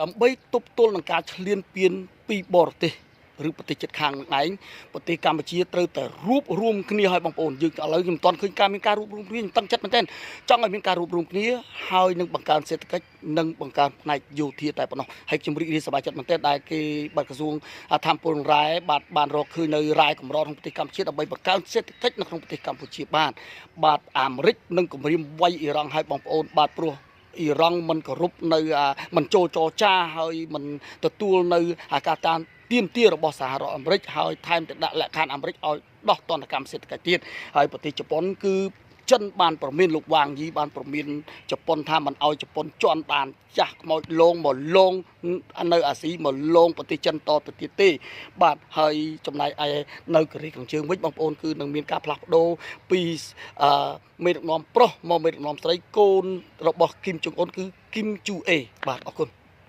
ដើម្បីទប់ទល់នឹងការឈ្លានពានពីបរទេសឬប្រទេសជិតខាងនឹងឯងប្រទេសកម្ពុជាត្រូវតែរួបរวมគ្នាឲ្យបងប្អូនយើងឥឡូវខ្ញុំមិនទាន់ឃើញការមានការរួបរวมគ្នាខ្ញុំតឹងចិត្តមែនទែនចង់ឲ្យមានការរួបរวมគ្នាហើយនឹងបង្កើនសេដ្ឋកិច្ចនិងបង្កើនផ្នែកយោធាតែប៉ុណ្ណោះហើយខ្ញុំរីករាយសប្បាយចិត្តមែនទែនដែលគេបាត់ក្រសួងធម្មពលរ៉ែបានរកឃើញនៅរ៉ែកម្រក្នុងប្រទេសកម្ពុជាដើម្បីបង្កើនសេដ្ឋកិច្ចនៅក្នុងប្រទេសកម្ពុជាបាទអាមេរិកនិងគម្រាមវាយអ៊ីរ៉ង់ឲ្យបងប្អូនបាទព្រោះអ៊ីរ៉ង់មិនគោរពនៅមិនចូលចរចាហើយមិនទទួលនៅការតាមទាមទាររបស់សហរដ្ឋអាមេរិកហើយថែមទាំងដាក់លក្ខខណ្ឌអាមេរិកឲ្យដោះទណ្ឌកម្មសេដ្ឋកិច្ចទៀតហើយប្រទេសជប៉ុនគឺចិនបានប្រមានលោកវ៉ាងយីបានប្រមានជប៉ុនថាមិនឲ្យជប៉ុនជន់បានចាស់ខ្មោចលងមកលងនៅអាស៊ីមកលងប្រទេសចិនតទៅទៀតទេបាទហើយចំណែកឯនៅកូរ៉េខាងជើងវិញបងប្អូនគឺនឹងមានការផ្លាស់ប្ដូរពីមេដឹកនាំប្រុសមកមេដឹកនាំស្រីកូនរបស់គីមចុងអ៊ុនគឺគីមជូអេបាទអរគុណ